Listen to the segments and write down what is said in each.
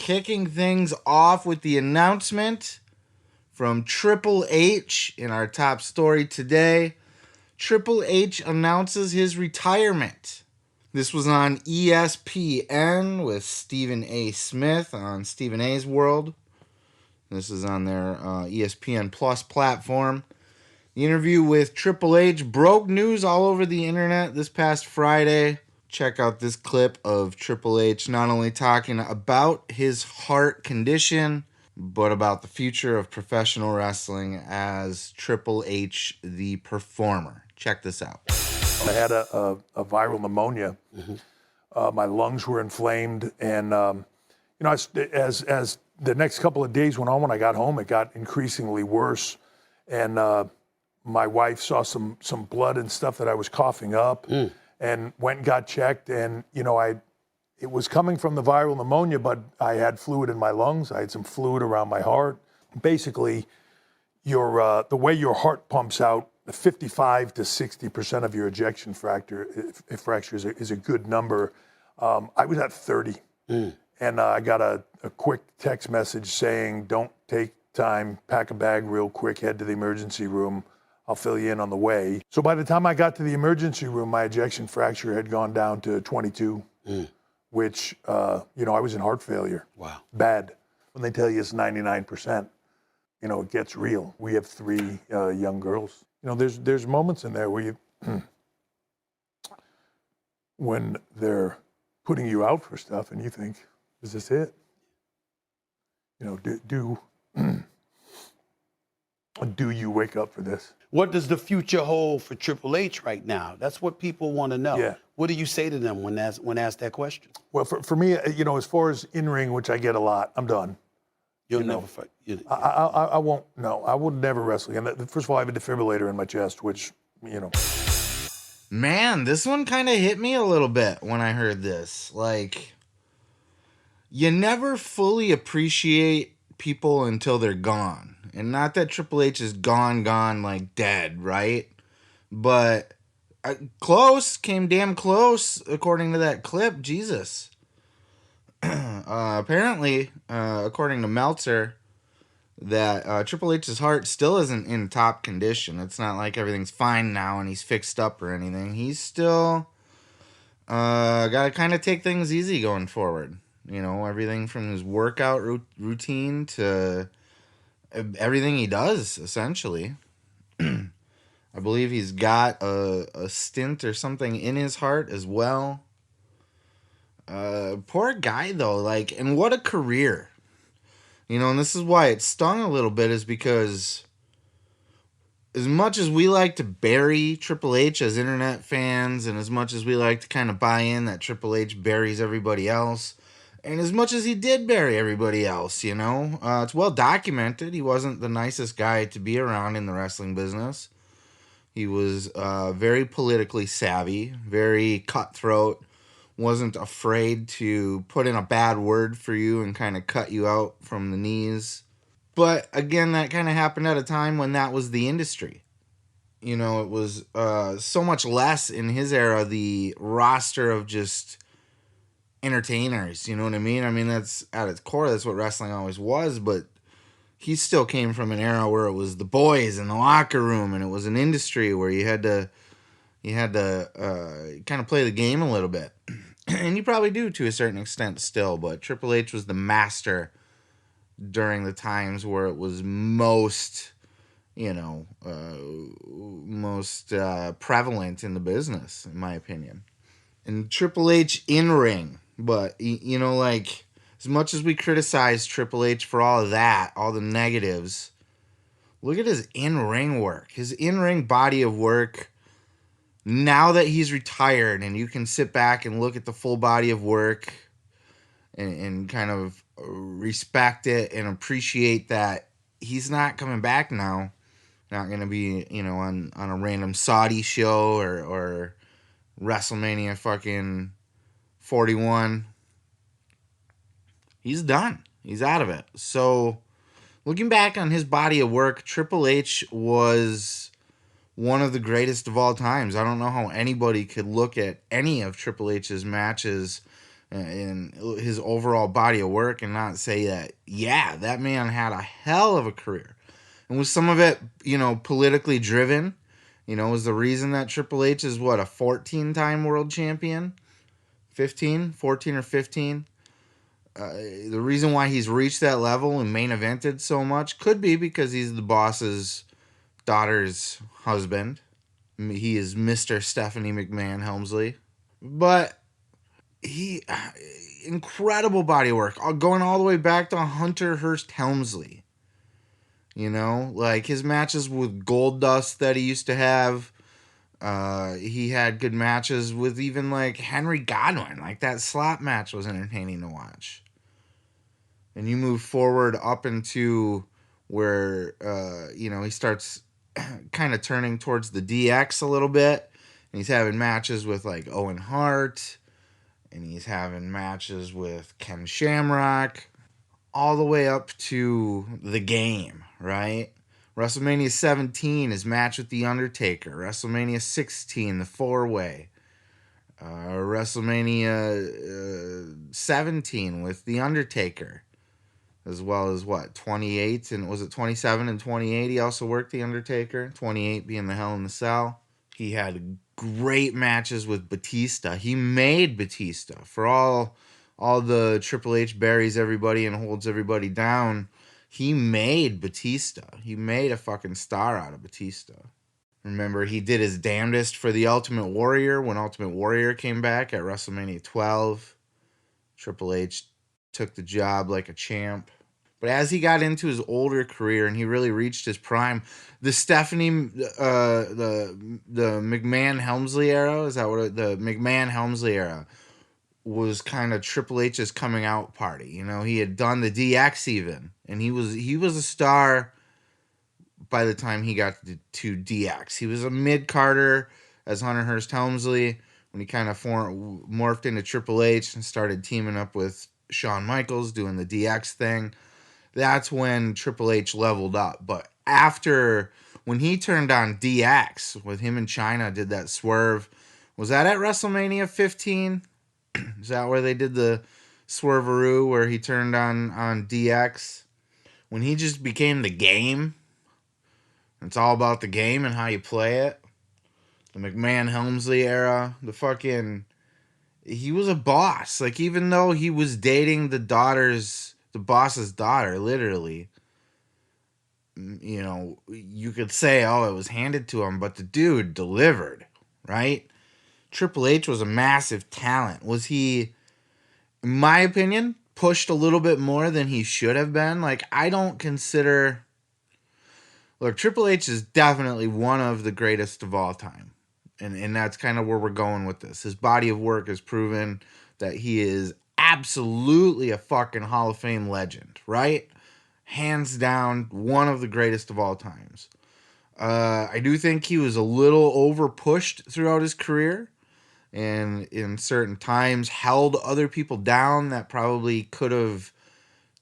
kicking things off with the announcement from Triple H in our top story today. Triple H announces his retirement. This was on ESPN with Stephen A. Smith on Stephen A's World. This is on their ESPN Plus platform. The interview with Triple H broke news all over the internet this past Friday. Check out this clip of Triple H not only talking about his heart condition, but about the future of professional wrestling as Triple H the performer. Check this out. I had a viral pneumonia. My lungs were inflamed, and as the next couple of days went on, when I got home, it got increasingly worse. And my wife saw some blood and stuff that I was coughing up, and went and got checked. And it was coming from the viral pneumonia, but I had fluid in my lungs. I had some fluid around my heart. Basically, the way your heart pumps out, 55 to 60% of your ejection fractures is a good number. I was at 30, and I got a quick text message saying, "Don't take time, pack a bag real quick, head to the emergency room. I'll fill you in on the way." So by the time I got to the emergency room, my ejection fracture had gone down to 22, which I was in heart failure. Wow, bad. When they tell you it's 99%, it gets real. We have 3 young girls. There's moments in there where when they're putting you out for stuff and you think, is this it? Do you wake up for this? What does the future hold for Triple H right now? That's what people want to know. Yeah. What do you say to them when asked that question? Well, for me, as far as in-ring, which I get a lot, I'm done. You'll never fight. I won't. No, I would never wrestle again. First of all, I have a defibrillator in my chest, which, Man, this one kind of hit me a little bit when I heard this. Like, you never fully appreciate people until they're gone. And not that Triple H is gone, like dead, right? But came damn close, according to that clip. Jesus. Apparently, according to Meltzer, that Triple H's heart still isn't in top condition. It's not like everything's fine now and he's fixed up or anything. He's still got to kind of take things easy going forward. Everything from his workout routine to everything he does, essentially. I believe he's got a stint or something in his heart as well. Poor guy, though, and what a career. And this is why it stung a little bit, is because as much as we like to bury Triple H as internet fans, and as much as we like to kind of buy in that Triple H buries everybody else, and as much as he did bury everybody else, it's well documented. He wasn't the nicest guy to be around in the wrestling business. He was very politically savvy, very cutthroat, wasn't afraid to put in a bad word for you and kind of cut you out from the knees. But again, that kind of happened at a time when that was the industry. It was so much less in his era, the roster of just entertainers, you know what I mean? I mean, that's at its core, that's what wrestling always was, but he still came from an era where it was the boys in the locker room, and it was an industry where you had to kind of play the game a little bit. And you probably do to a certain extent still, but Triple H was the master during the times where it was most prevalent in the business, in my opinion. And Triple H in-ring, but, as much as we criticize Triple H for all of that, all the negatives, look at his in-ring work. His in-ring body of work, now that he's retired, and you can sit back and look at the full body of work and kind of respect it and appreciate that he's not coming back now. Not going to be, on a random Saudi show or WrestleMania fucking 41. He's done. He's out of it. So, looking back on his body of work, Triple H was one of the greatest of all times. I don't know how anybody could look at any of Triple H's matches and his overall body of work, and not say that, yeah, that man had a hell of a career. And was some of it, politically driven? Was the reason that Triple H is what, a 14-time world champion? 14 or 15? The reason why he's reached that level and main evented so much could be because he's the boss's daughter's husband. He is Mr. Stephanie McMahon Helmsley. But he, incredible body work, going all the way back to Hunter Hearst Helmsley. Like his matches with Goldust that he used to have. He had good matches with even like Henry Godwin. Like that slap match was entertaining to watch. And you move forward up into where, he starts kind of turning towards the DX a little bit. And he's having matches with like Owen Hart. And he's having matches with Ken Shamrock. All the way up to The Game, right? WrestleMania 17, his match with The Undertaker. WrestleMania 16, the 4-way. WrestleMania 17 with The Undertaker. As well as 28, and was it 27 and 28? He also worked The Undertaker. 28 being the Hell in the Cell. He had great matches with Batista. He made Batista. For all the Triple H buries everybody and holds everybody down, he made Batista. He made a fucking star out of Batista. Remember, he did his damnedest for the Ultimate Warrior when Ultimate Warrior came back at WrestleMania 12. Triple H took the job like a champ. But as he got into his older career and he really reached his prime, the McMahon Helmsley era, is that what the McMahon Helmsley era was kind of Triple H's coming out party. He had done the DX even, and he was a star by the time he got to DX. He was a mid-carder as Hunter Hearst Helmsley when he kind of morphed into Triple H and started teaming up with Shawn Michaels doing the DX thing. That's when Triple H leveled up. But after, when he turned on DX, with him and China did that swerve, was that at WrestleMania 15? Is that where they did the swerveroo where he turned on DX? When he just became the Game. It's all about the game and how you play it. The McMahon Helmsley era. He was a boss. Like, even though he was dating the boss's daughter, literally, you could say, oh, it was handed to him, but the dude delivered, right? Triple H was a massive talent. Was he, in my opinion, pushed a little bit more than he should have been? Like, I don't consider... Look, Triple H is definitely one of the greatest of all time. And that's kind of where we're going with this. His body of work has proven that he is absolutely a fucking Hall of Fame legend, right? Hands down, one of the greatest of all times. I do think he was a little over pushed throughout his career, and in certain times held other people down that probably could have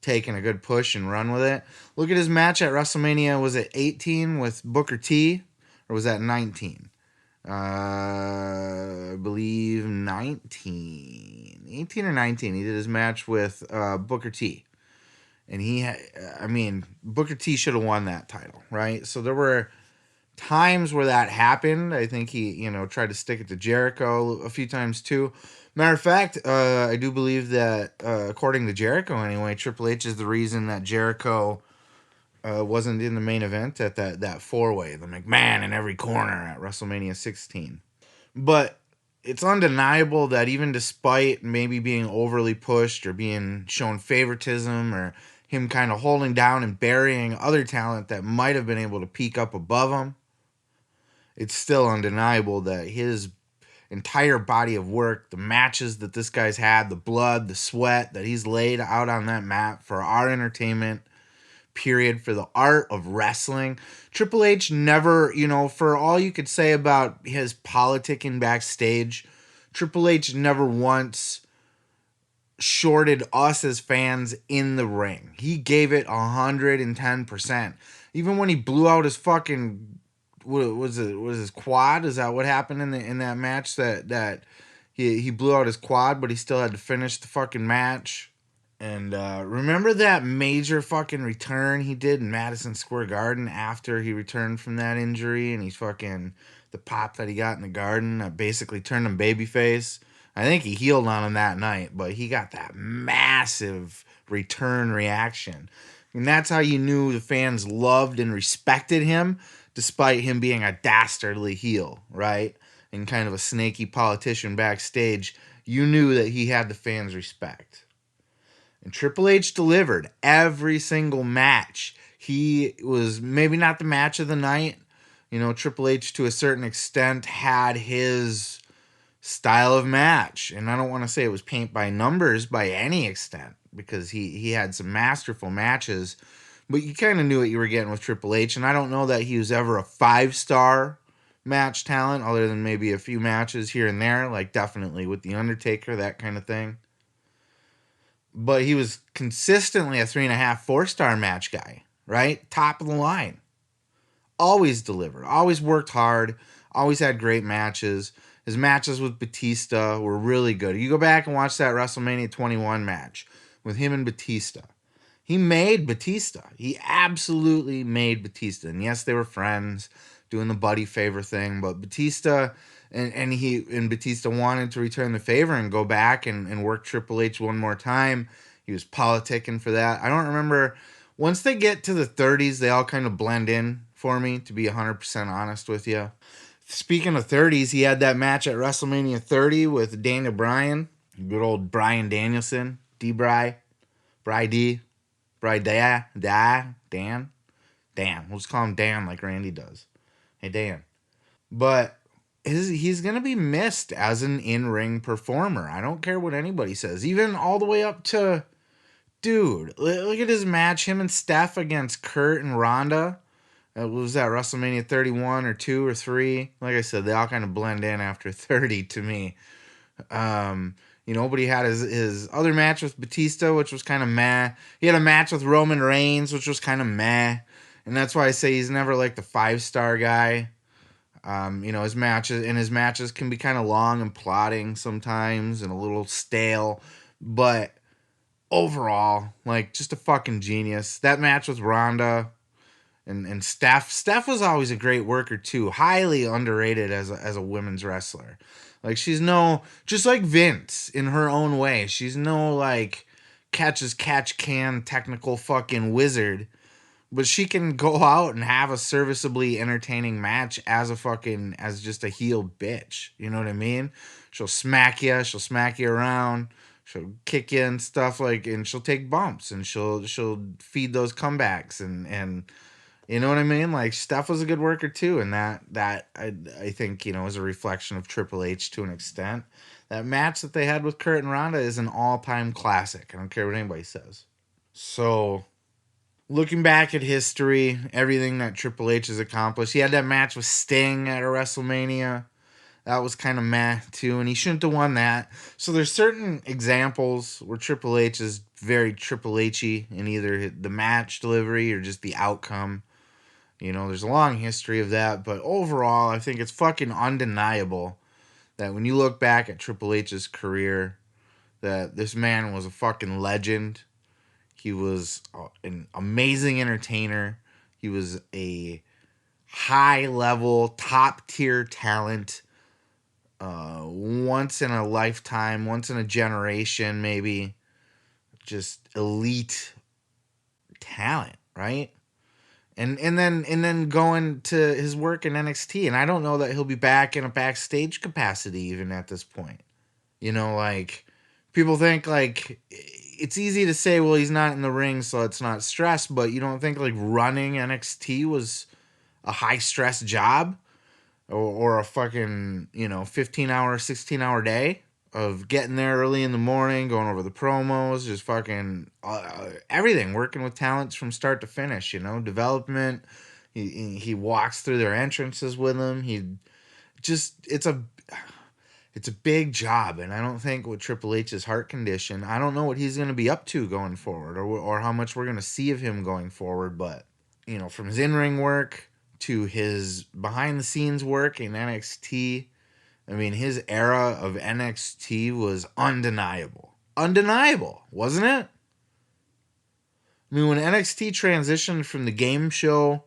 taken a good push and run with it. Look at his match at WrestleMania. Was it 18 with Booker T, or was that 19? I believe 19. 18 or 19. He did his match with Booker T. And Booker T should have won that title, right? So there were times where that happened. I think he, tried to stick it to Jericho a few times too. Matter of fact, I do believe that, according to Jericho anyway, Triple H is the reason that Jericho wasn't in the main event at that 4-way, the McMahon in every corner at WrestleMania 16. But it's undeniable that even despite maybe being overly pushed or being shown favoritism or him kind of holding down and burying other talent that might have been able to peek up above him, it's still undeniable that his entire body of work, the matches that this guy's had, the blood, the sweat that he's laid out on that mat for our entertainment, period, for the art of wrestling. Triple H never, for all you could say about his politicking backstage, Triple H never once shorted us as fans in the ring. He gave it 110%. Even when he blew out his fucking, was his quad? Is that what happened in that match that He blew out his quad, but he still had to finish the fucking match. And remember that major fucking return he did in Madison Square Garden after he returned from that injury, and he's fucking the pop that he got in the Garden that basically turned him babyface. I think he healed on him that night, but he got that massive return reaction. And that's how you knew the fans loved and respected him, despite him being a dastardly heel, right? And kind of a snaky politician backstage. You knew that he had the fans' respect. And Triple H delivered every single match. He was maybe not the match of the night. You know, Triple H to a certain extent had his style of match. And I don't want to say it was paint by numbers by any extent, because he had some masterful matches. But you kind of knew what you were getting with Triple H. And I don't know that he was ever a 5-star match talent, other than maybe a few matches here and there, like definitely with The Undertaker, that kind of thing. But he was consistently a 3.5, 4-star match guy, right? Top of the line. Always delivered, always worked hard, always had great matches. His matches with Batista were really good. You go back and watch that WrestleMania 21 match with him and Batista. He made Batista. He absolutely made Batista. And yes, they were friends doing the buddy favor thing, but Batista and Batista wanted to return the favor and go back and work Triple H one more time. He was politicking for that. I don't remember. Once they get to the 30s, they all kind of blend in for me, to be 100% honest with you. Speaking of 30s, he had that match at WrestleMania 30 with Daniel Bryan. Good old Bryan Danielson. D-Bry. Bry D. Bry Dan. Dan. We'll just call him Dan like Randy does. Hey, Dan. But he's going to be missed as an in-ring performer. I don't care what anybody says. Even all the way up to... Dude, look at his match. Him and Steph against Kurt and Ronda. What was that, WrestleMania 31 or 2 or 3? Like I said, they all kind of blend in after 30 to me. But he had his other match with Batista, which was kind of meh. He had a match with Roman Reigns, which was kind of meh. And that's why I say he's never like the 5-star guy. His matches can be kind of long and plotting sometimes and a little stale. But overall, like, just a fucking genius. That match with Ronda and Steph was always a great worker too. Highly underrated as a women's wrestler. Like, she's just like Vince in her own way. She's no like catch can technical fucking wizard. But she can go out and have a serviceably entertaining match as just a heel bitch. You know what I mean? She'll smack you around, she'll kick you and stuff, and she'll take bumps and she'll feed those comebacks and you know what I mean? Like, Steph was a good worker too, and that I think, is a reflection of Triple H to an extent. That match that they had with Kurt and Ronda is an all-time classic. I don't care what anybody says. So, looking back at history, everything that Triple H has accomplished, he had that match with Sting at a WrestleMania. That was kind of meh, too, and he shouldn't have won that. So there's certain examples where Triple H is very Triple H-y in either the match delivery or just the outcome. There's a long history of that, but overall, I think it's fucking undeniable that when you look back at Triple H's career, that this man was a fucking legend. He was an amazing entertainer. He was a high-level, top-tier talent. Once in a lifetime, once in a generation, maybe. Just elite talent, right? And then going to his work in NXT, and I don't know that he'll be back in a backstage capacity even at this point. People think it's easy to say, well, he's not in the ring, so it's not stress, but you don't think running NXT was a high stress job or a fucking 15-hour, 16-hour day of getting there early in the morning, going over the promos, just fucking everything, working with talents from start to finish, development. He walks through their entrances with them. It's a big job, and I don't think with Triple H's heart condition, I don't know what he's going to be up to going forward or how much we're going to see of him going forward, but, from his in-ring work to his behind-the-scenes work in NXT, I mean, his era of NXT was undeniable. Undeniable, wasn't it? I mean, when NXT transitioned from the game show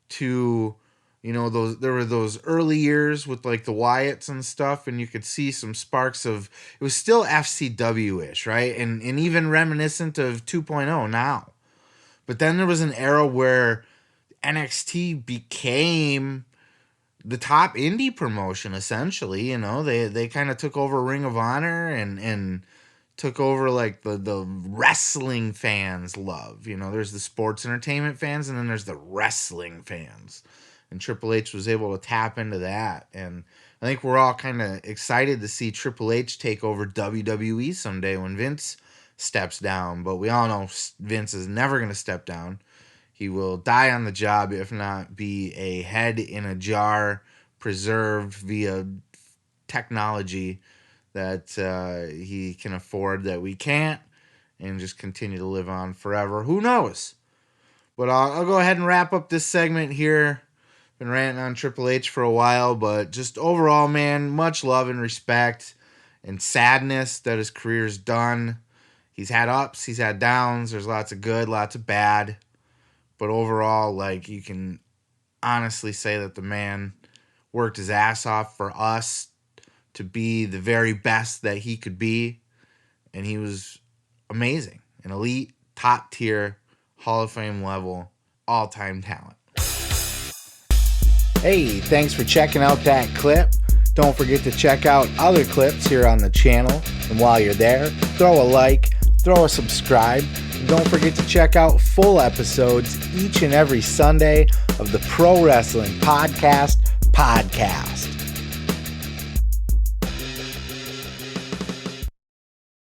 to, there were those early years with like the Wyatts and stuff, and you could see some sparks of, it was still FCW-ish, right? And even reminiscent of 2.0 now. But then there was an era where NXT became the top indie promotion, essentially. They kind of took over Ring of Honor and took over like the wrestling fans love. There's the sports entertainment fans, and then there's the wrestling fans. And Triple H was able to tap into that. And I think we're all kind of excited to see Triple H take over WWE someday when Vince steps down. But we all know Vince is never going to step down. He will die on the job, if not be a head in a jar preserved via technology that he can afford that we can't, and just continue to live on forever. Who knows? But I'll go ahead and wrap up this segment here. Been ranting on Triple H for a while, but just overall, man, much love and respect and sadness that his career's done. He's had ups, he's had downs. There's lots of good, lots of bad. But overall, like, you can honestly say that the man worked his ass off for us to be the very best that he could be. And he was amazing. An elite, top tier, Hall of Fame level, all-time talent. Hey, thanks for checking out that clip. Don't forget to check out other clips here on the channel. And while you're there, throw a like, throw a subscribe. And don't forget to check out full episodes each and every Sunday of the Pro Wrestling Podcast.